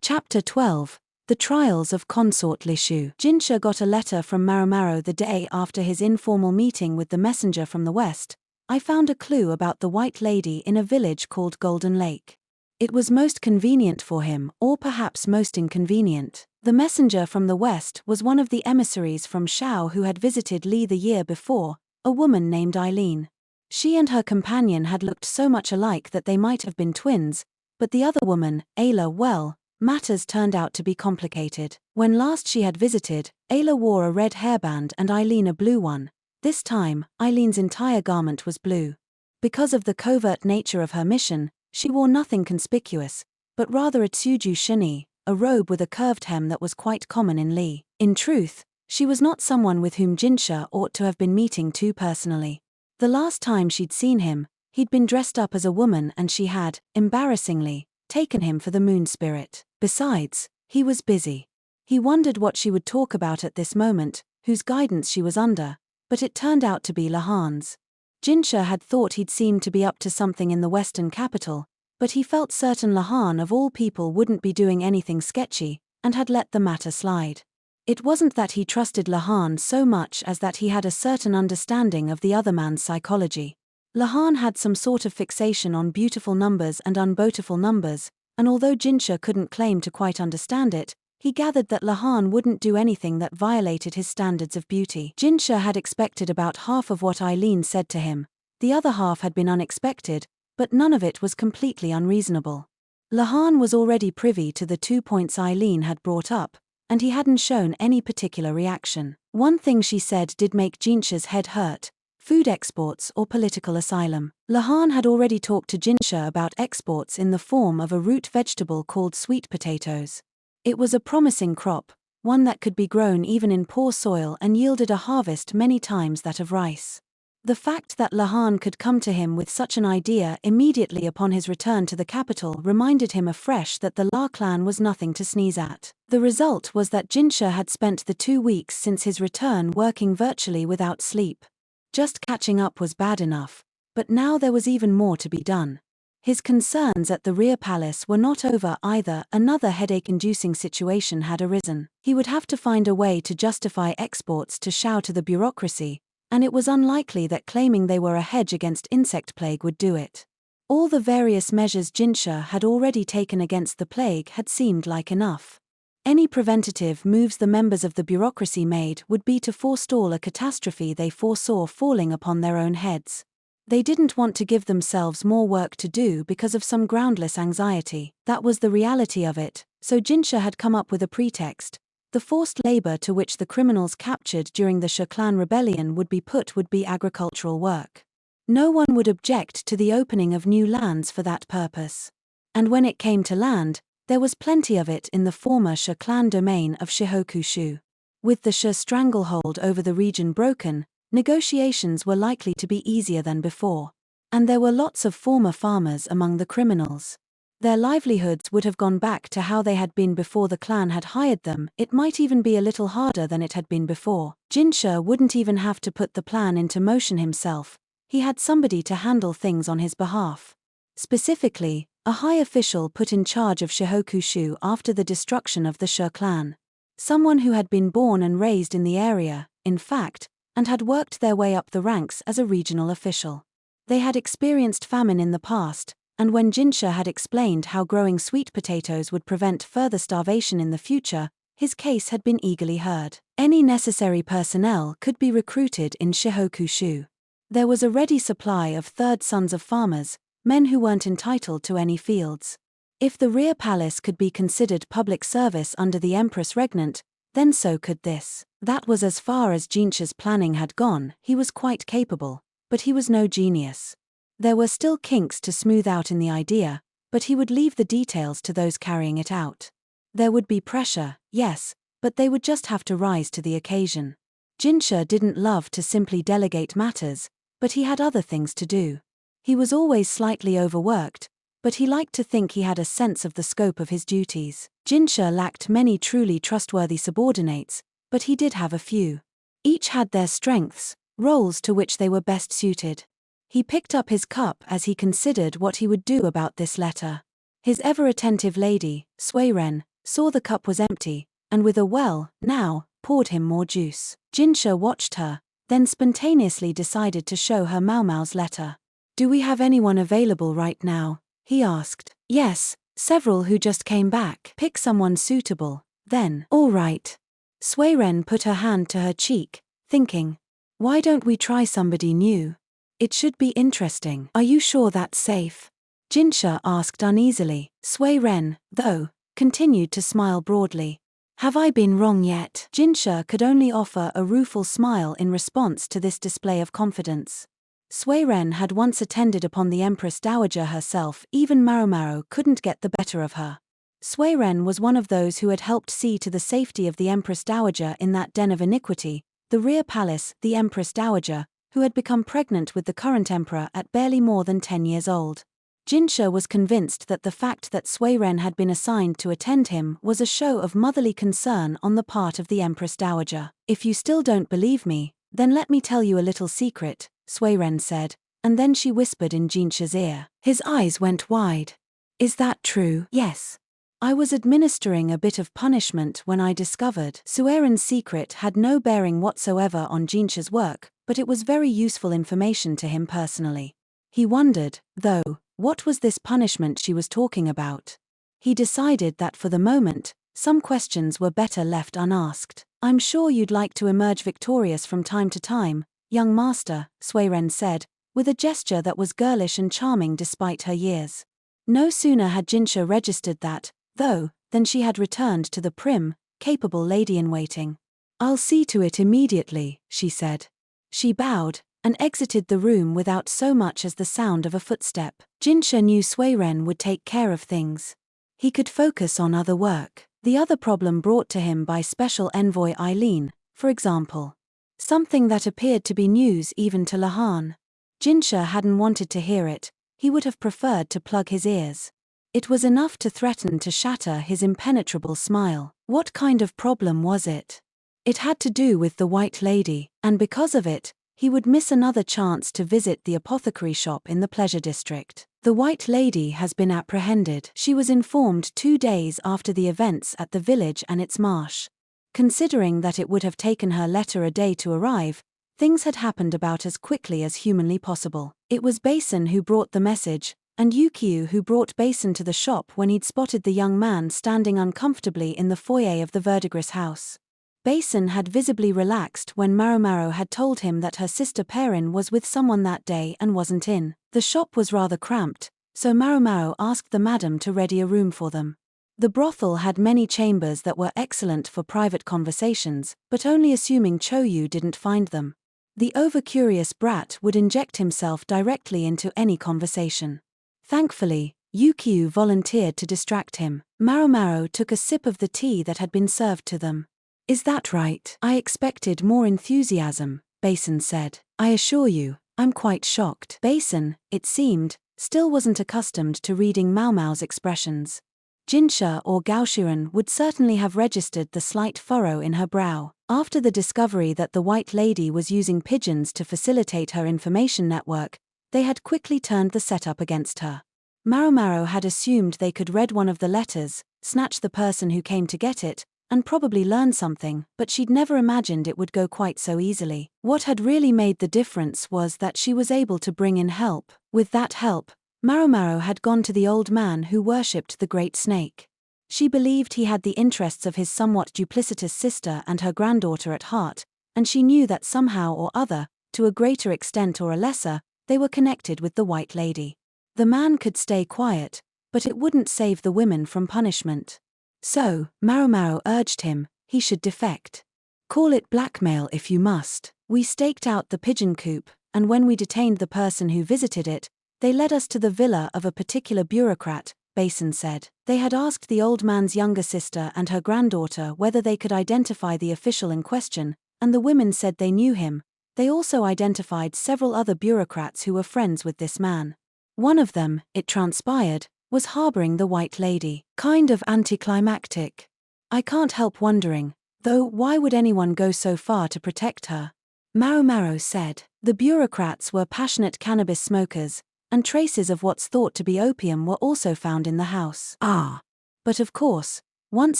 Chapter 12. The Trials of Consort Lishu. Jinshi got a letter from Maomao the day after his informal meeting with the messenger from the west. I found a clue about the white lady in a village called Golden Lake. It was most convenient for him, or perhaps most inconvenient. The messenger from the west was one of the emissaries from Shao who had visited Li the year before, a woman named Eileen. She and her companion had looked so much alike that they might have been twins, but the other woman, Ayla, matters turned out to be complicated. When last she had visited, Ayla wore a red hairband and Eileen a blue one. This time, Eileen's entire garment was blue. Because of the covert nature of her mission, she wore nothing conspicuous, but rather a tsuju shini, a robe with a curved hem that was quite common in Li. In truth, she was not someone with whom Jinshi ought to have been meeting too personally. The last time she'd seen him, he'd been dressed up as a woman and she had, embarrassingly, taken him for the moon spirit. Besides, he was busy. He wondered what she would talk about at this moment, whose guidance she was under, but it turned out to be Lahan's. Jinshi had thought he'd seemed to be up to something in the western capital, but he felt certain Lahan of all people wouldn't be doing anything sketchy, and had let the matter slide. It wasn't that he trusted Lahan so much as that he had a certain understanding of the other man's psychology. Lahan had some sort of fixation on beautiful numbers and unbeautiful numbers, and although Jinshi couldn't claim to quite understand it, he gathered that Lahan wouldn't do anything that violated his standards of beauty. Jinshi had expected about half of what Eileen said to him. The other half had been unexpected, but none of it was completely unreasonable. Lahan was already privy to the 2 points Eileen had brought up, and he hadn't shown any particular reaction. One thing she said did make Jinshi's head hurt: food exports or political asylum. Lahan had already talked to Jinshi about exports in the form of a root vegetable called sweet potatoes. It was a promising crop, one that could be grown even in poor soil and yielded a harvest many times that of rice. The fact that Lahan could come to him with such an idea immediately upon his return to the capital reminded him afresh that the La clan was nothing to sneeze at. The result was that Jinshi had spent the 2 weeks since his return working virtually without sleep. Just catching up was bad enough, but now there was even more to be done. His concerns at the rear palace were not over either. Another headache-inducing situation had arisen. He would have to find a way to justify exports to Shao to the bureaucracy, and it was unlikely that claiming they were a hedge against insect plague would do it. All the various measures Jinshi had already taken against the plague had seemed like enough. Any preventative moves the members of the bureaucracy made would be to forestall a catastrophe they foresaw falling upon their own heads. They didn't want to give themselves more work to do because of some groundless anxiety. That was the reality of it, so Jinshi had come up with a pretext. The forced labor to which the criminals captured during the Shi clan rebellion would be agricultural work. No one would object to the opening of new lands for that purpose. And when it came to land, there was plenty of it in the former Shi clan domain of Shihokushu. With the Shi stranglehold over the region broken, negotiations were likely to be easier than before. And there were lots of former farmers among the criminals. Their livelihoods would have gone back to how they had been before the clan had hired them. It might even be a little harder than it had been before. Jinshi wouldn't even have to put the plan into motion himself. He had somebody to handle things on his behalf. Specifically, a high official put in charge of Shihokushu after the destruction of the Shi clan. Someone who had been born and raised in the area, in fact, and had worked their way up the ranks as a regional official. They had experienced famine in the past, and when Jinshi had explained how growing sweet potatoes would prevent further starvation in the future, his case had been eagerly heard. Any necessary personnel could be recruited in Shihokushu. There was a ready supply of third sons of farmers, men who weren't entitled to any fields. If the rear palace could be considered public service under the Empress Regnant, then so could this. That was as far as Jinshi's planning had gone. He was quite capable, but he was no genius. There were still kinks to smooth out in the idea, but he would leave the details to those carrying it out. There would be pressure, yes, but they would just have to rise to the occasion. Jinshi didn't love to simply delegate matters, but he had other things to do. He was always slightly overworked, but he liked to think he had a sense of the scope of his duties. Jinshi lacked many truly trustworthy subordinates, but he did have a few. Each had their strengths, roles to which they were best suited. He picked up his cup as he considered what he would do about this letter. His ever-attentive lady, Suiren, saw the cup was empty, and with a "well, now," poured him more juice. Jinshi watched her, then spontaneously decided to show her Maomao's letter. "Do we have anyone available right now?" he asked. "Yes, several who just came back." "Pick someone suitable, then." "All right." Suiren put her hand to her cheek, thinking, "Why don't we try somebody new? It should be interesting." "Are you sure that's safe?" Jinshi asked uneasily. Suiren, though, continued to smile broadly. "Have I been wrong yet?" Jinshi could only offer a rueful smile in response to this display of confidence. Suiren had once attended upon the Empress Dowager herself. Even Maomao couldn't get the better of her. Suiren was one of those who had helped see to the safety of the Empress Dowager in that den of iniquity, the rear palace. The Empress Dowager, who had become pregnant with the current emperor at barely more than 10 years old. Jinshi was convinced that the fact that Suiren had been assigned to attend him was a show of motherly concern on the part of the Empress Dowager. "If you still don't believe me, then let me tell you a little secret," Suiren said, and then she whispered in Jinshi's ear. His eyes went wide. "Is that true?" "Yes. I was administering a bit of punishment when I discovered." Suiren's secret had no bearing whatsoever on Jinshi's work, but it was very useful information to him personally. He wondered, though, what was this punishment she was talking about? He decided that for the moment, some questions were better left unasked. "I'm sure you'd like to emerge victorious from time to time, young master," Suiren said, with a gesture that was girlish and charming despite her years. No sooner had Jinshi registered that, though, than she had returned to the prim, capable lady-in-waiting. "I'll see to it immediately," she said. She bowed, and exited the room without so much as the sound of a footstep. Jinshi knew Suiren would take care of things. He could focus on other work. The other problem brought to him by Special Envoy Eileen, for example. Something that appeared to be news even to Lahan. Jinshi hadn't wanted to hear it, he would have preferred to plug his ears. It was enough to threaten to shatter his impenetrable smile. What kind of problem was it? It had to do with the White Lady, and because of it, he would miss another chance to visit the apothecary shop in the Pleasure District. "The White Lady has been apprehended," she was informed 2 days after the events at the village and its marsh. Considering that it would have taken her letter a day to arrive, things had happened about as quickly as humanly possible. It was Basin who brought the message, and Yukio who brought Basin to the shop when he'd spotted the young man standing uncomfortably in the foyer of the Verdigris house. Basin had visibly relaxed when Maomao had told him that her sister Perrin was with someone that day and wasn't in. The shop was rather cramped, so Maomao asked the madam to ready a room for them. The brothel had many chambers that were excellent for private conversations, but only assuming Choyu didn't find them. The over-curious brat would inject himself directly into any conversation. Thankfully, Yukio volunteered to distract him. Maomao took a sip of the tea that had been served to them. "Is that right? I expected more enthusiasm," Basin said. "I assure you, I'm quite shocked." Basin, it seemed, still wasn't accustomed to reading Maomao's expressions. Jinshi or Gaoshuan would certainly have registered the slight furrow in her brow. After the discovery that the White Lady was using pigeons to facilitate her information network, they had quickly turned the setup against her. Maomao had assumed they could read one of the letters, snatch the person who came to get it, and probably learn something, but she'd never imagined it would go quite so easily. What had really made the difference was that she was able to bring in help. With that help, Maomao had gone to the old man who worshipped the Great Snake. She believed he had the interests of his somewhat duplicitous sister and her granddaughter at heart, and she knew that somehow or other, to a greater extent or a lesser, they were connected with the White Lady. The man could stay quiet, but it wouldn't save the women from punishment. So, Maomao urged him, he should defect. "Call it blackmail if you must. We staked out the pigeon coop, and when we detained the person who visited it, they led us to the villa of a particular bureaucrat," Basin said. They had asked the old man's younger sister and her granddaughter whether they could identify the official in question, and the women said they knew him. They also identified several other bureaucrats who were friends with this man. One of them, it transpired, was harboring the White Lady. Kind of anticlimactic. I can't help wondering, though, why would anyone go so far to protect her? Maomao said. The bureaucrats were passionate cannabis smokers, and traces of what's thought to be opium were also found in the house. Ah! But of course, Once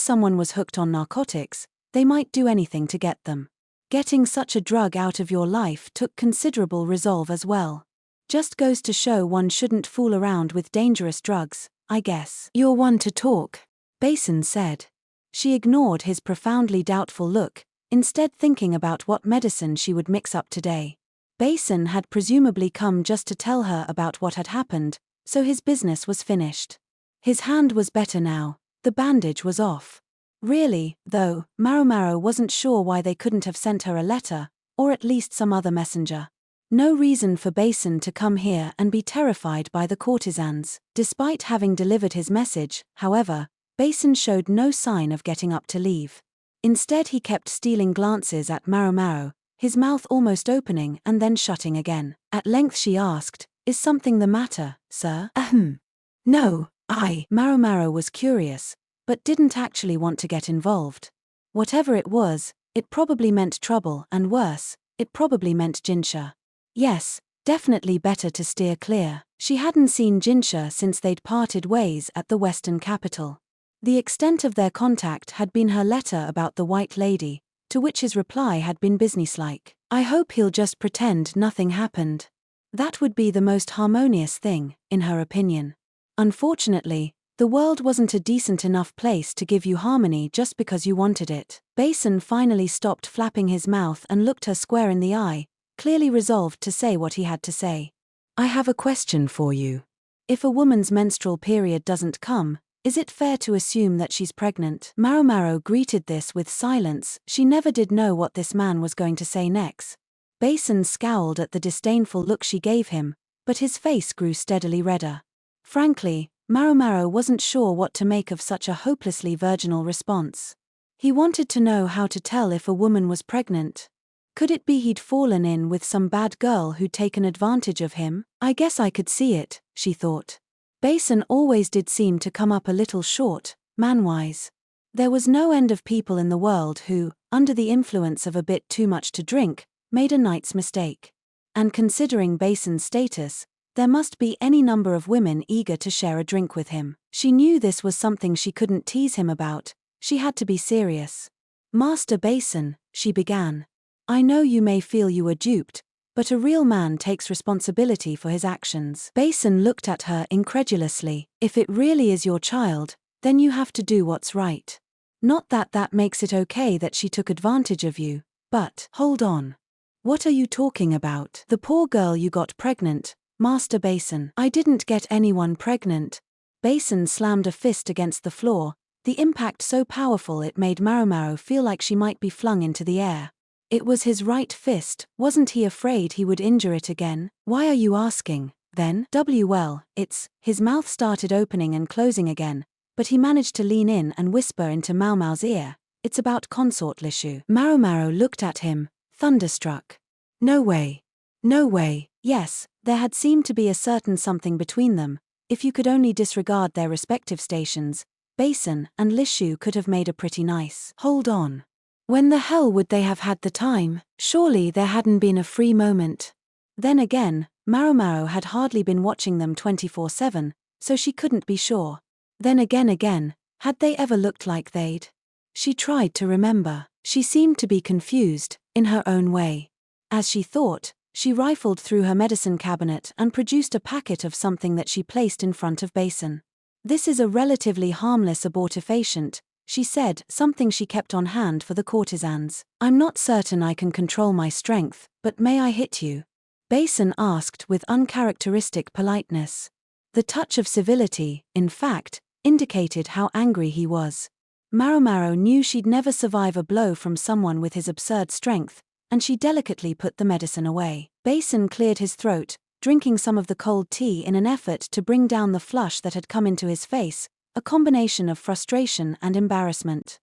someone was hooked on narcotics, they might do anything to get them. Getting such a drug out of your life took considerable resolve as well. Just goes to show one shouldn't fool around with dangerous drugs, I guess. You're one to talk, Basin said. She ignored his profoundly doubtful look, instead thinking about what medicine she would mix up today. Basin had presumably come just to tell her about what had happened, so his business was finished. His hand was better now, the bandage was off. Really, though, Maomao wasn't sure why they couldn't have sent her a letter, or at least some other messenger. No reason for Basin to come here and be terrified by the courtesans. Despite having delivered his message, however, Basin showed no sign of getting up to leave. Instead he kept stealing glances at Maomao, his mouth almost opening and then shutting again. At length she asked, "Is something the matter, sir?" No, Maomao was curious, but didn't actually want to get involved. Whatever it was, it probably meant trouble, and worse, it probably meant Jinshi. Yes, definitely better to steer clear. She hadn't seen Jinshi since they'd parted ways at the Western capital. The extent of their contact had been her letter about the White Lady, to which his reply had been businesslike. "I hope he'll just pretend nothing happened." That would be the most harmonious thing, in her opinion. Unfortunately, the world wasn't a decent enough place to give you harmony just because you wanted it. Basin finally stopped flapping his mouth and looked her square in the eye, clearly resolved to say what he had to say. "I have a question for you. If a woman's menstrual period doesn't come, is it fair to assume that she's pregnant?" Maomao greeted this with silence. She never did know what this man was going to say next. Basin scowled at the disdainful look she gave him, but his face grew steadily redder. Frankly, Maomao wasn't sure what to make of such a hopelessly virginal response. He wanted to know how to tell if a woman was pregnant. Could it be he'd fallen in with some bad girl who'd taken advantage of him? "I guess I could see it," she thought. Basin always did seem to come up a little short, man-wise. There was no end of people in the world who, under the influence of a bit too much to drink, made a night's mistake. And considering Basin's status, there must be any number of women eager to share a drink with him. She knew this was something she couldn't tease him about, she had to be serious. "Master Basin," she began. "I know you may feel you were duped, but a real man takes responsibility for his actions." Basin looked at her incredulously. "If it really is your child, then you have to do what's right. Not that that makes it okay that she took advantage of you, but..." "Hold on. What are you talking about?" "The poor girl you got pregnant, Master Basin." "I didn't get anyone pregnant." Basin slammed a fist against the floor, the impact so powerful it made Maomao feel like she might be flung into the air. It was his right fist, wasn't he afraid he would injure it again? "Why are you asking, then?" Well, his mouth started opening and closing again, but he managed to lean in and whisper into Maomao's ear, "It's about consort Lishu." Maomao looked at him, thunderstruck. No way. No way. Yes, there had seemed to be a certain something between them. If you could only disregard their respective stations, Basin and Lishu could have made a pretty nice. Hold on. When the hell would they have had the time? Surely there hadn't been a free moment. Then again, Maomao had hardly been watching them 24/7, so she couldn't be sure. Then again, had they ever looked like they'd? She tried to remember. She seemed to be confused, in her own way. As she thought, she rifled through her medicine cabinet and produced a packet of something that she placed in front of Basin. "This is a relatively harmless abortifacient," she said, something she kept on hand for the courtesans. "I'm not certain I can control my strength, but may I hit you?" Basin asked with uncharacteristic politeness. The touch of civility, in fact, indicated how angry he was. Maomao knew she'd never survive a blow from someone with his absurd strength, and she delicately put the medicine away. Basin cleared his throat, drinking some of the cold tea in an effort to bring down the flush that had come into his face, a combination of frustration and embarrassment.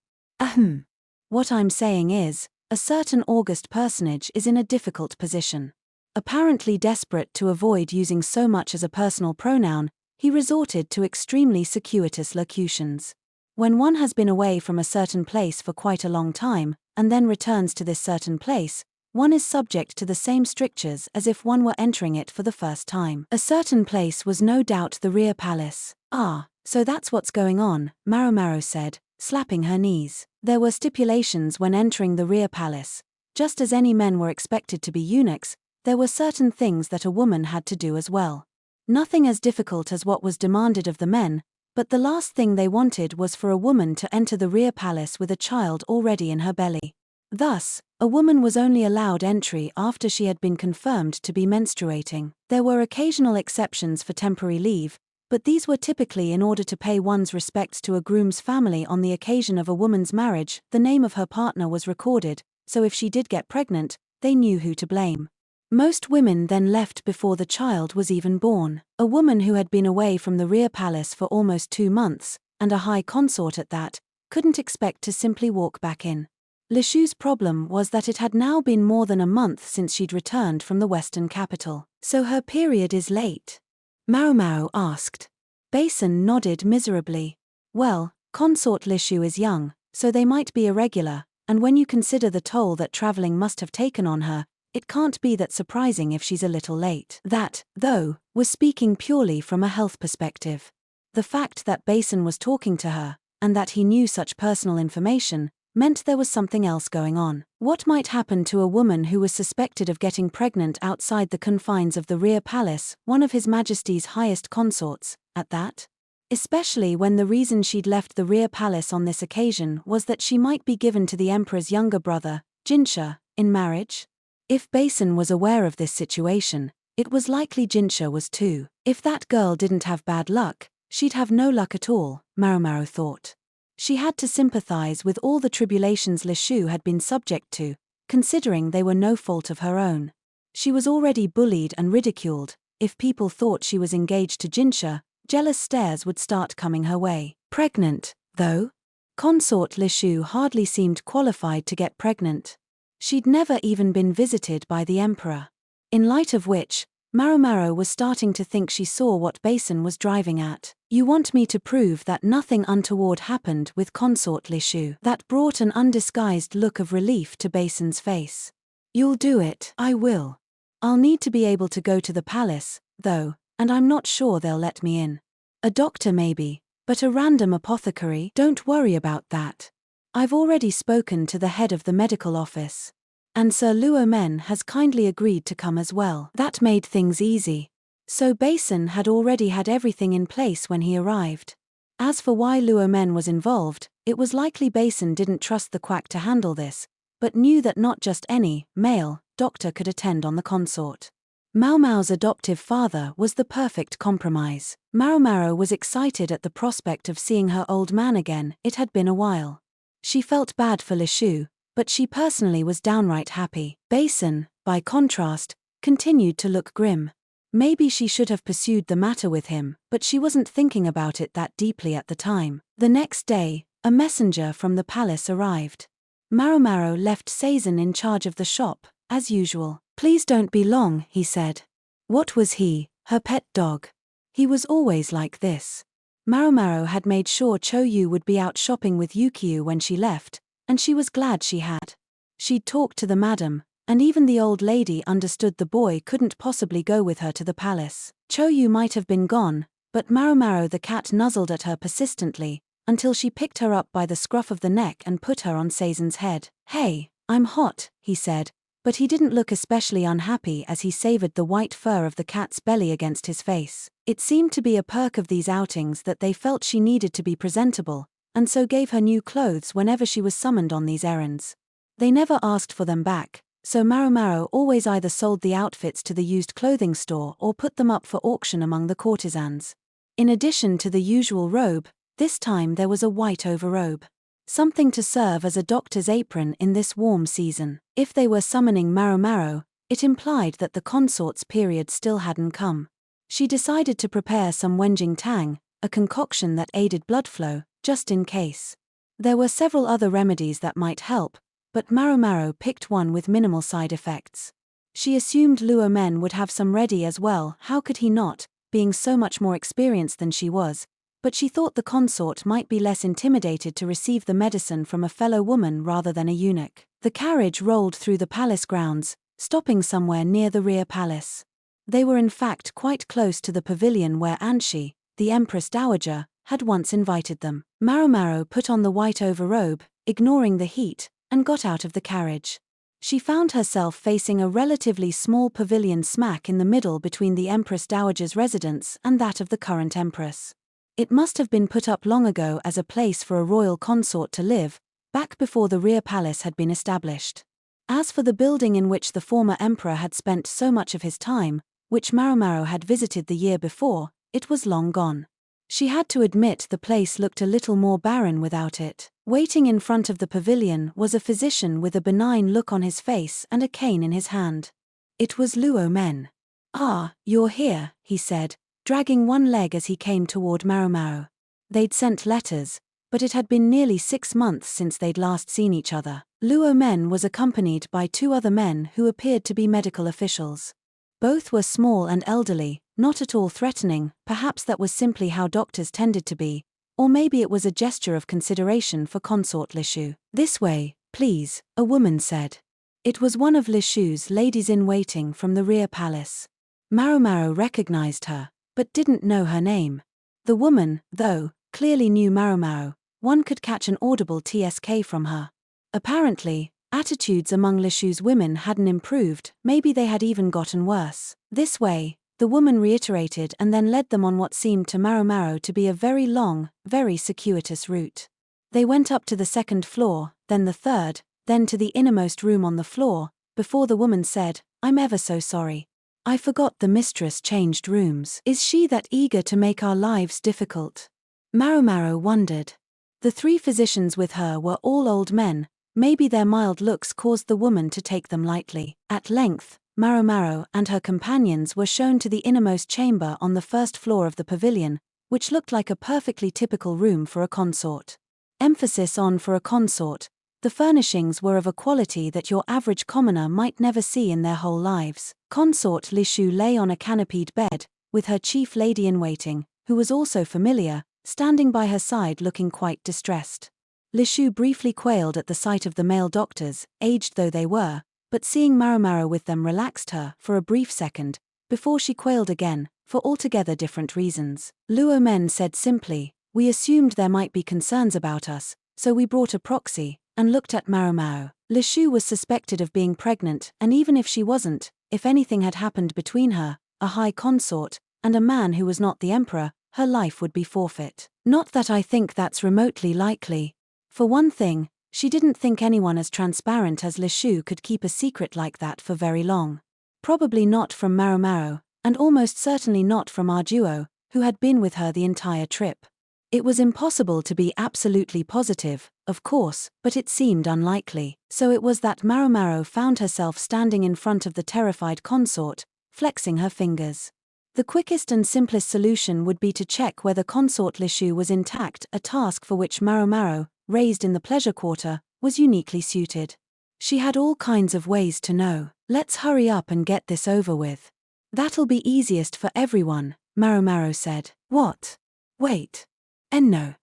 What I'm saying is, a certain august personage is in a difficult position. Apparently desperate to avoid using so much as a personal pronoun, he resorted to extremely circuitous locutions. When one has been away from a certain place for quite a long time, and then returns to this certain place, one is subject to the same strictures as if one were entering it for the first time. A certain place was no doubt the rear palace. "Ah, so that's what's going on," Maomao said, slapping her knees. There were stipulations when entering the rear palace. Just as any men were expected to be eunuchs, there were certain things that a woman had to do as well. Nothing as difficult as what was demanded of the men, but the last thing they wanted was for a woman to enter the rear palace with a child already in her belly. Thus, a woman was only allowed entry after she had been confirmed to be menstruating. There were occasional exceptions for temporary leave, but these were typically in order to pay one's respects to a groom's family on the occasion of a woman's marriage. The name of her partner was recorded, so if she did get pregnant, they knew who to blame. Most women then left before the child was even born. A woman who had been away from the rear palace for almost 2 months, and a high consort at that, couldn't expect to simply walk back in. Lishu's problem was that it had now been more than a month since she'd returned from the western capital. So her period is late? Maomao asked. Basin nodded miserably. Well, consort Lishu is young, so they might be irregular, and when you consider the toll that traveling must have taken on her, it can't be that surprising if she's a little late. That, though, was speaking purely from a health perspective. The fact that Basin was talking to her, and that he knew such personal information, meant there was something else going on. What might happen to a woman who was suspected of getting pregnant outside the confines of the rear palace, one of His Majesty's highest consorts, at that? Especially when the reason she'd left the rear palace on this occasion was that she might be given to the emperor's younger brother, Jinshi, in marriage? If Basin was aware of this situation, it was likely Jinshi was too. If that girl didn't have bad luck, she'd have no luck at all, Maomao thought. She had to sympathize with all the tribulations Lishu had been subject to, considering they were no fault of her own. She was already bullied and ridiculed. If people thought she was engaged to Jinshi, jealous stares would start coming her way. Pregnant, though? Consort Lishu hardly seemed qualified to get pregnant. She'd never even been visited by the emperor. In light of which, Maomao was starting to think she saw what Basin was driving at. You want me to prove that nothing untoward happened with consort Lishu? That brought an undisguised look of relief to Basin's face. You'll do it. I will. I'll need to be able to go to the palace, though, and I'm not sure they'll let me in. A doctor maybe, but a random apothecary? Don't worry about that. I've already spoken to the head of the medical office. And Sir Luo Men has kindly agreed to come as well. That made things easy. So Basin had already had everything in place when he arrived. As for why Luo Men was involved, it was likely Basin didn't trust the quack to handle this, but knew that not just any male doctor could attend on the consort. Maomao's adoptive father was the perfect compromise. Maomao was excited at the prospect of seeing her old man again. It had been a while. She felt bad for Lishu, but she personally was downright happy. Basin, by contrast, continued to look grim. Maybe she should have pursued the matter with him, but she wasn't thinking about it that deeply at the time. The next day, a messenger from the palace arrived. Maomao left Sazin in charge of the shop, as usual. Please don't be long, he said. What was he, her pet dog? He was always like this. Maomao had made sure Choyu would be out shopping with Yukio when she left, and she was glad she had. She'd talked to the madam, and even the old lady understood the boy couldn't possibly go with her to the palace. Choyu might have been gone, but Maomao the cat nuzzled at her persistently, until she picked her up by the scruff of the neck and put her on Sazen's head. Hey, I'm hot, he said, but he didn't look especially unhappy as he savored the white fur of the cat's belly against his face. It seemed to be a perk of these outings that they felt she needed to be presentable, and so gave her new clothes whenever she was summoned on these errands. They never asked for them back, so Maomao always either sold the outfits to the used clothing store or put them up for auction among the courtesans. In addition to the usual robe, this time there was a white overrobe. Something to serve as a doctor's apron in this warm season. If they were summoning Maomao, it implied that the consort's period still hadn't come. She decided to prepare some wenjing tang, a concoction that aided blood flow, just in case. There were several other remedies that might help, but Maomao picked one with minimal side effects. She assumed Luo Men would have some ready as well. How could he not, being so much more experienced than she was? But she thought the consort might be less intimidated to receive the medicine from a fellow woman rather than a eunuch. The carriage rolled through the palace grounds, stopping somewhere near the rear palace. They were in fact quite close to the pavilion where Anshi, the Empress Dowager, had once invited them. Maomao put on the white overrobe, ignoring the heat, and got out of the carriage. She found herself facing a relatively small pavilion smack in the middle between the Empress Dowager's residence and that of the current empress. It must have been put up long ago as a place for a royal consort to live, back before the rear palace had been established. As for the building in which the former emperor had spent so much of his time, which Maomao had visited the year before, it was long gone. She had to admit the place looked a little more barren without it. Waiting in front of the pavilion was a physician with a benign look on his face and a cane in his hand. It was Luo Men. "Ah, you're here," he said, dragging one leg as he came toward Maomao. They'd sent letters, but it had been nearly 6 months since they'd last seen each other. Luo Men was accompanied by 2 other men who appeared to be medical officials. Both were small and elderly, not at all threatening. Perhaps that was simply how doctors tended to be, or maybe it was a gesture of consideration for consort Lishu. "This way, please," a woman said. It was one of Lishu's ladies-in-waiting from the rear palace. Maomao recognized her, but didn't know her name. The woman, though, clearly knew Maomao. One could catch an audible TSK from her. Apparently, attitudes among Lishu's women hadn't improved, maybe they had even gotten worse. "This way," the woman reiterated and then led them on what seemed to Maomao to be a very long, very circuitous route. They went up to the 2nd floor, then the 3rd, then to the innermost room on the floor, before the woman said, "I'm ever so sorry. I forgot the mistress changed rooms. Is she that eager to make our lives difficult?" Maomao wondered. The 3 physicians with her were all old men. Maybe their mild looks caused the woman to take them lightly. At length, Maomao and her companions were shown to the innermost chamber on the 1st floor of the pavilion, which looked like a perfectly typical room for a consort. Emphasis on for a consort. The furnishings were of a quality that your average commoner might never see in their whole lives. Consort Lishu lay on a canopied bed, with her chief lady-in-waiting, who was also familiar, standing by her side looking quite distressed. Lishu briefly quailed at the sight of the male doctors, aged though they were, but seeing Maomao with them relaxed her for a brief second, before she quailed again, for altogether different reasons. Luo Men said simply, "We assumed there might be concerns about us, so we brought a proxy," and looked at Maomao. Lishu was suspected of being pregnant, and even if she wasn't, if anything had happened between her, a high consort, and a man who was not the emperor, her life would be forfeit. Not that I think that's remotely likely. For one thing, she didn't think anyone as transparent as Lishu could keep a secret like that for very long. Probably not from Maomao, and almost certainly not from our duo, who had been with her the entire trip. It was impossible to be absolutely positive, of course, but it seemed unlikely. So it was that Maomao found herself standing in front of the terrified consort, flexing her fingers. The quickest and simplest solution would be to check whether consort Lishu was intact, a task for which Maomao, raised in the pleasure quarter, was uniquely suited. She had all kinds of ways to know. "Let's hurry up and get this over with. That'll be easiest for everyone," Maomao said. "What? Wait. No.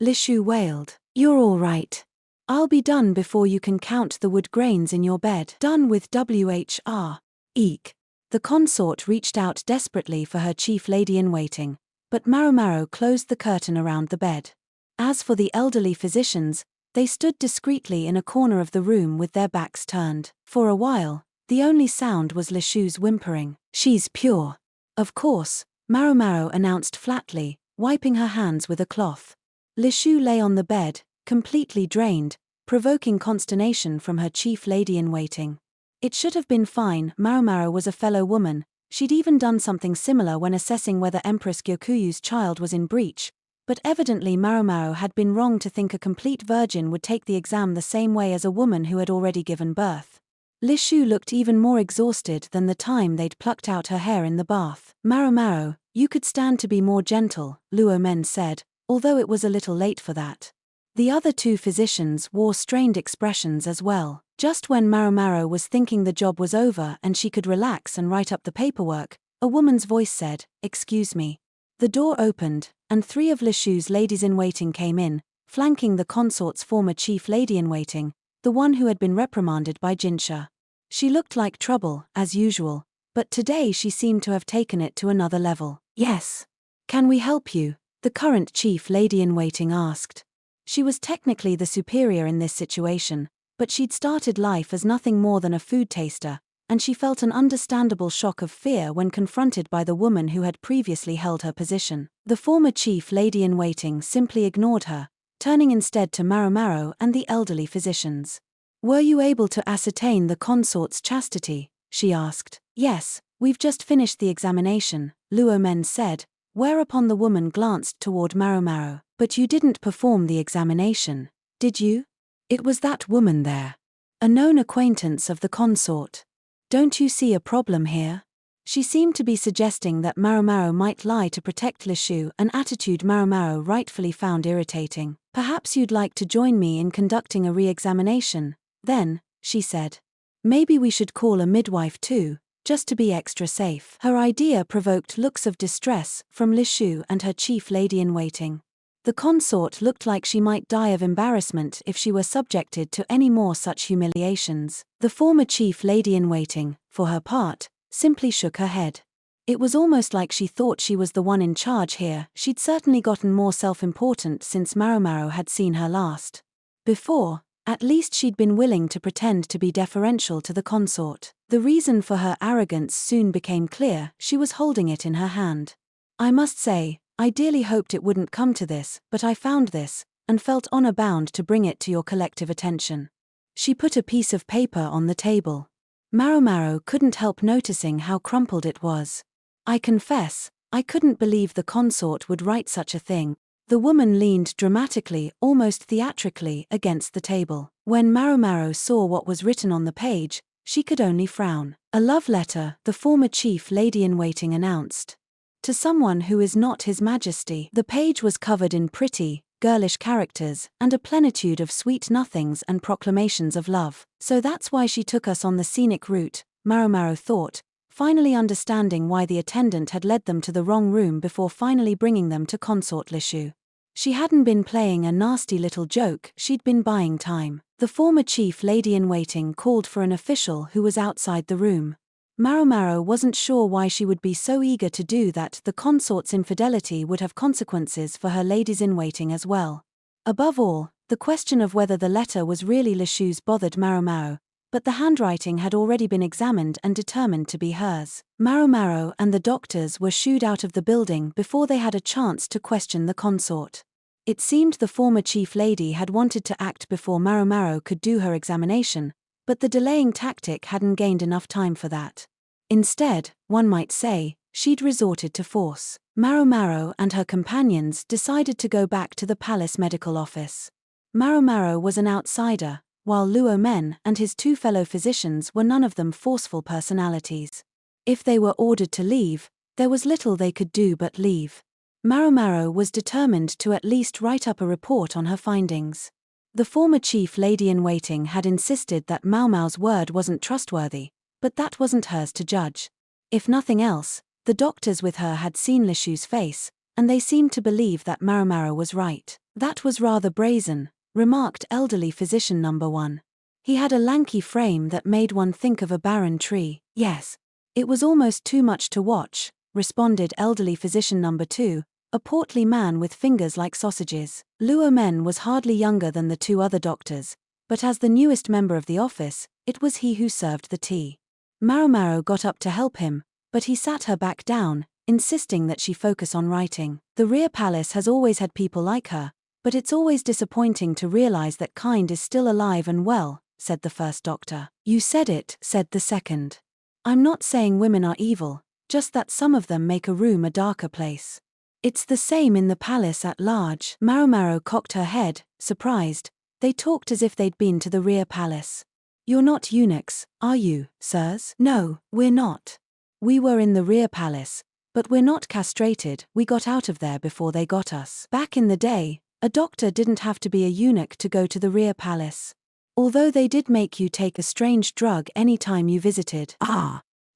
Lishu wailed. "You're all right. I'll be done before you can count the wood grains in your bed." "Done with WHR. Eek." The consort reached out desperately for her chief lady-in-waiting, but Maomao closed the curtain around the bed. As for the elderly physicians, they stood discreetly in a corner of the room with their backs turned. For a while, the only sound was Lishu's whimpering. "She's pure." "Of course," Maomao announced flatly, wiping her hands with a cloth. Lishu lay on the bed, completely drained, provoking consternation from her chief lady-in-waiting. It should have been fine. Maomao was a fellow woman. She'd even done something similar when assessing whether Empress Gyokuyu's child was in breach, but evidently Maomao had been wrong to think a complete virgin would take the exam the same way as a woman who had already given birth. Lishu looked even more exhausted than the time they'd plucked out her hair in the bath. "Maomao, you could stand to be more gentle," Luo Men said, although it was a little late for that. The other 2 physicians wore strained expressions as well. Just when Maomao was thinking the job was over and she could relax and write up the paperwork, a woman's voice said, "Excuse me." The door opened, and 3 of Lishu's ladies-in-waiting came in, flanking the consort's former chief lady-in-waiting, the one who had been reprimanded by Jinshi. She looked like trouble, as usual, but today she seemed to have taken it to another level. "Yes. Can we help you?" the current chief lady-in-waiting asked. She was technically the superior in this situation, but she'd started life as nothing more than a food taster, and she felt an understandable shock of fear when confronted by the woman who had previously held her position. The former chief lady-in-waiting simply ignored her, turning instead to Maomao and the elderly physicians. "Were you able to ascertain the consort's chastity?" she asked. "Yes, we've just finished the examination," Luomen said, whereupon the woman glanced toward Maomao. "But you didn't perform the examination, did you?" It was that woman there, a known acquaintance of the consort. "Don't you see a problem here?" She seemed to be suggesting that Maomao might lie to protect Lishu, an attitude Maomao rightfully found irritating. "Perhaps you'd like to join me in conducting a re-examination, then," she said. "Maybe we should call a midwife too, just to be extra safe." Her idea provoked looks of distress from Lishu and her chief lady-in-waiting. The consort looked like she might die of embarrassment if she were subjected to any more such humiliations. The former chief lady-in-waiting, for her part, simply shook her head. It was almost like she thought she was the one in charge here. She'd certainly gotten more self-important since Maomao had seen her last. Before, at least she'd been willing to pretend to be deferential to the consort. The reason for her arrogance soon became clear. She was holding it in her hand. "I must say, I dearly hoped it wouldn't come to this, but I found this, and felt honor-bound to bring it to your collective attention." She put a piece of paper on the table. Maomao couldn't help noticing how crumpled it was. "I confess, I couldn't believe the consort would write such a thing." The woman leaned dramatically, almost theatrically, against the table. When Maomao saw what was written on the page, she could only frown. "A love letter," the former chief lady-in-waiting announced. "To someone who is not His Majesty." The page was covered in pretty, girlish characters, and a plenitude of sweet nothings and proclamations of love. "So that's why she took us on the scenic route," Maomao thought, finally understanding why the attendant had led them to the wrong room before finally bringing them to consort Lishu. She hadn't been playing a nasty little joke, she'd been buying time. The former chief lady-in-waiting called for an official who was outside the room. Maomao wasn't sure why she would be so eager to do that. The consort's infidelity would have consequences for her ladies-in-waiting as well. Above all, the question of whether the letter was really Lishu's bothered Maomao, but the handwriting had already been examined and determined to be hers. Maomao and the doctors were shooed out of the building before they had a chance to question the consort. It seemed the former chief lady had wanted to act before Maomao could do her examination, but the delaying tactic hadn't gained enough time for that. Instead, one might say, she'd resorted to force. Maomao and her companions decided to go back to the palace medical office. Maomao was an outsider, while Luomen and his two fellow physicians were none of them forceful personalities. If they were ordered to leave, there was little they could do but leave. Maomao was determined to at least write up a report on her findings. The former chief lady-in-waiting had insisted that Maomao's word wasn't trustworthy, but that wasn't hers to judge. If nothing else, the doctors with her had seen Lishu's face, and they seemed to believe that Maomao was right. "That was rather brazen," remarked elderly physician number 1. He had a lanky frame that made one think of a barren tree. "Yes. It was almost too much to watch," responded elderly physician number 2, a portly man with fingers like sausages. Luomen was hardly younger than the two other doctors, but as the newest member of the office, it was he who served the tea. Maomao got up to help him, but he sat her back down, insisting that she focus on writing. "The rear palace has always had people like her, but it's always disappointing to realize that kind is still alive and well," said the first doctor. "You said it," said the second. "I'm not saying women are evil, just that some of them make a room a darker place. It's the same in the palace at large." Maomao cocked her head, surprised. They talked as if they'd been to the rear palace. "You're not eunuchs, are you, sirs?" "No, we're not. We were in the rear palace, but we're not castrated. We got out of there before they got us." Back in the day, a doctor didn't have to be a eunuch to go to the rear palace. Although they did make you take a strange drug any time you visited.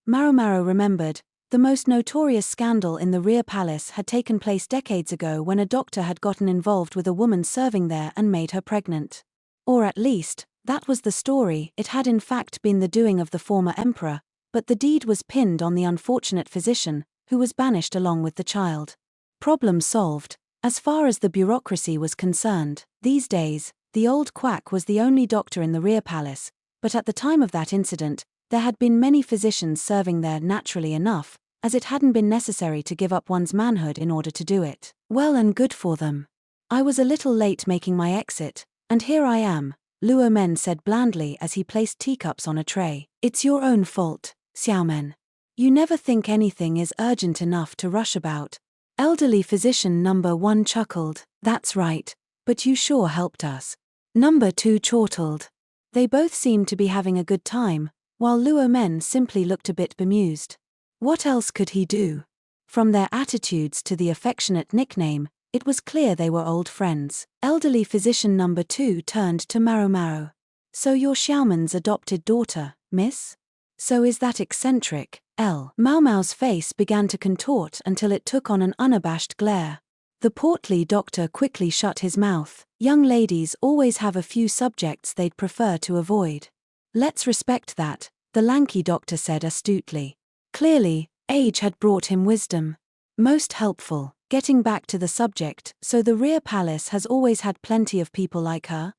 Maomao remembered, the most notorious scandal in the rear palace had taken place decades ago when a doctor had gotten involved with a woman serving there and made her pregnant. Or at least, that was the story. It had in fact been the doing of the former emperor, but the deed was pinned on the unfortunate physician, who was banished along with the child. Problem solved, As far as the bureaucracy was concerned, these days, the old quack was the only doctor in the rear palace, but at the time of that incident, there had been many physicians serving there naturally enough, as it hadn't been necessary to give up one's manhood in order to do it. Well and good for them. I was a little late making my exit, and here I am, Luo Men said blandly as he placed teacups on a tray. It's your own fault, Xiaomen. You never think anything is urgent enough to rush about. Elderly physician number 1 chuckled. That's right, but you sure helped us. Number 2 chortled. They both seemed to be having a good time, while Luo Men simply looked a bit bemused. What else could he do? From their attitudes to the affectionate nickname, it was clear they were old friends. Elderly physician number 2 turned to Maomao. So you're Xiaomen's adopted daughter, miss? So is that eccentric, Maomao's face began to contort until it took on an unabashed glare. The portly doctor quickly shut his mouth. Young ladies always have a few subjects they'd prefer to avoid. Let's respect that, the lanky doctor said astutely. Clearly, age had brought him wisdom. Most helpful. Getting back to the subject, so the rear palace has always had plenty of people like her?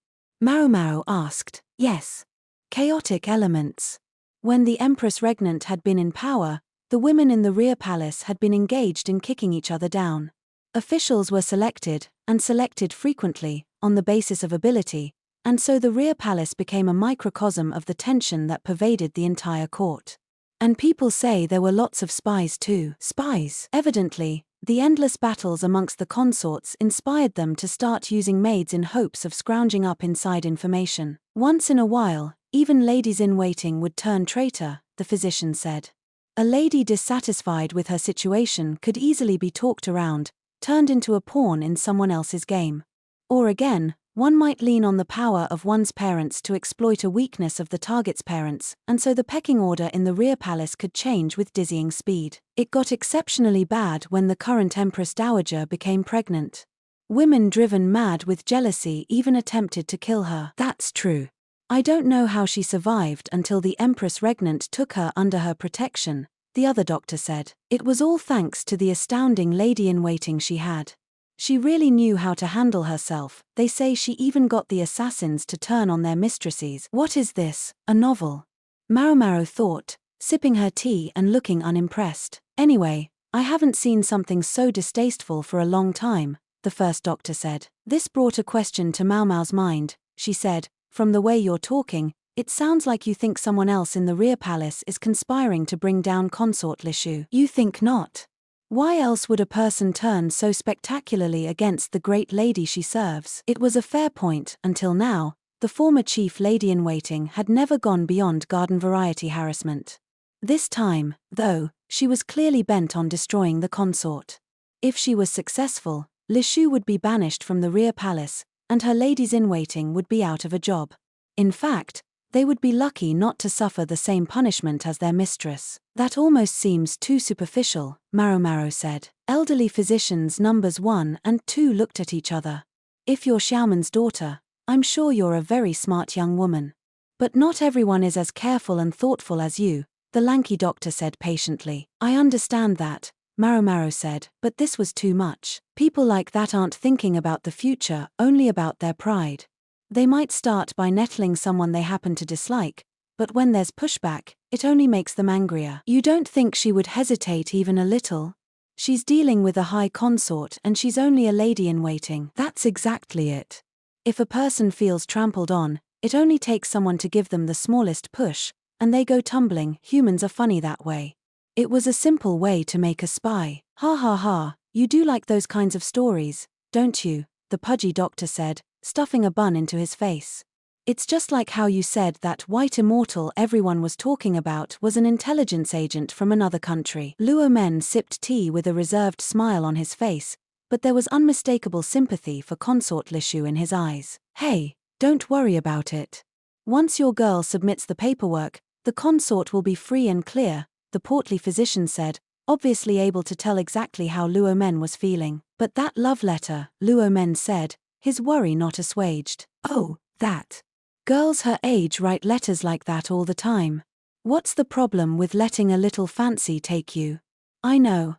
Maomao asked. Yes. Chaotic elements. When the Empress Regnant had been in power, the women in the rear palace had been engaged in kicking each other down. Officials were selected, and selected frequently, on the basis of ability, and so the rear palace became a microcosm of the tension that pervaded the entire court. And people say there were lots of spies too. Spies? Evidently, the endless battles amongst the consorts inspired them to start using maids in hopes of scrounging up inside information. Once in a while, even ladies-in-waiting would turn traitor, the physician said. A lady dissatisfied with her situation could easily be talked around, turned into a pawn in someone else's game. Or again, one might lean on the power of one's parents to exploit a weakness of the target's parents, and so the pecking order in the rear palace could change with dizzying speed. It got exceptionally bad when the current Empress Dowager became pregnant. Women driven mad with jealousy even attempted to kill her. That's true. I don't know how she survived until the Empress Regnant took her under her protection, the other doctor said. It was all thanks to the astounding lady-in-waiting she had. She really knew how to handle herself. They say she even got the assassins to turn on their mistresses. What is this, a novel? Maomao thought, sipping her tea and looking unimpressed. Anyway, I haven't seen something so distasteful for a long time, the first doctor said. This brought a question to Maomao's mind. She said, from the way you're talking, it sounds like you think someone else in the rear palace is conspiring to bring down consort Lishu. You think not? Why else would a person turn so spectacularly against the great lady she serves? It was a fair point. Until now, the former chief lady-in-waiting had never gone beyond garden variety harassment. This time, though, she was clearly bent on destroying the consort. If she was successful, Lishu would be banished from the rear palace, and her ladies-in-waiting would be out of a job. In fact, they would be lucky not to suffer the same punishment as their mistress. That almost seems too superficial, Maomao said. Elderly physicians numbers 1 and 2 looked at each other. If you're Xiaomen's daughter, I'm sure you're a very smart young woman. But not everyone is as careful and thoughtful as you, the lanky doctor said patiently. I understand that, Maomao said, but this was too much. People like that aren't thinking about the future, only about their pride. They might start by nettling someone they happen to dislike, but when there's pushback, it only makes them angrier. You don't think she would hesitate even a little? She's dealing with a high consort and she's only a lady-in-waiting. That's exactly it. If a person feels trampled on, it only takes someone to give them the smallest push, and they go tumbling. Humans are funny that way. It was a simple way to make a spy. Ha ha ha, you do like those kinds of stories, don't you? The pudgy doctor said, stuffing a bun into his face. It's just like how you said that white immortal everyone was talking about was an intelligence agent from another country. Luo Men sipped tea with a reserved smile on his face, but there was unmistakable sympathy for consort Lishu in his eyes. Hey, don't worry about it. Once your girl submits the paperwork, the consort will be free and clear, the portly physician said, obviously able to tell exactly how Luo Men was feeling. But that love letter, Luo Men said, his worry not assuaged. Oh, that. Girls her age write letters like that all the time. What's the problem with letting a little fancy take you? I know,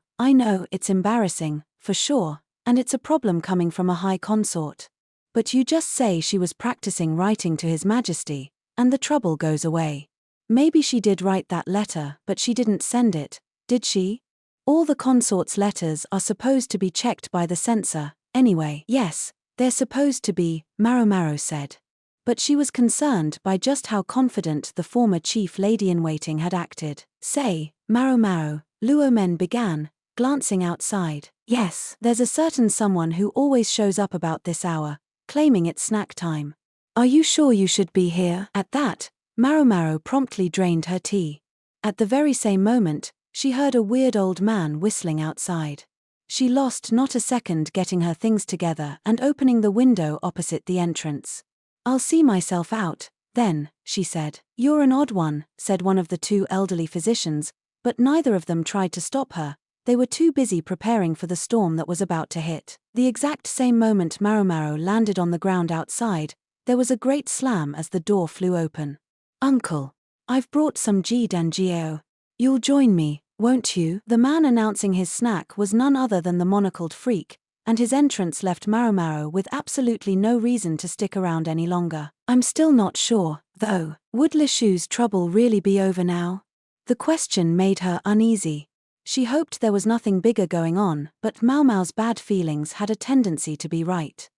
it's embarrassing, for sure, and it's a problem coming from a high consort. But you just say she was practicing writing to His Majesty, and the trouble goes away. Maybe she did write that letter, but she didn't send it, did she? All the consort's letters are supposed to be checked by the censor, anyway. Yes, they're supposed to be, Maomao said. But she was concerned by just how confident the former chief lady-in-waiting had acted. Say, Maomao, Luomen began, glancing outside. Yes, there's a certain someone who always shows up about this hour, claiming it's snack time. Are you sure you should be here? At that, Maomao promptly drained her tea. At the very same moment, she heard a weird old man whistling outside. She lost not a second getting her things together and opening the window opposite the entrance. I'll see myself out, then, she said. You're an odd one, said one of the two elderly physicians, but neither of them tried to stop her. They were too busy preparing for the storm that was about to hit. The exact same moment Maomao landed on the ground outside, there was a great slam as the door flew open. Uncle, I've brought some jidanjiao. You'll join me, won't you? The man announcing his snack was none other than the monocled freak, and his entrance left Maomao with absolutely no reason to stick around any longer. I'm still not sure, though. Would Lishu's trouble really be over now? The question made her uneasy. She hoped there was nothing bigger going on, but Maomao's bad feelings had a tendency to be right.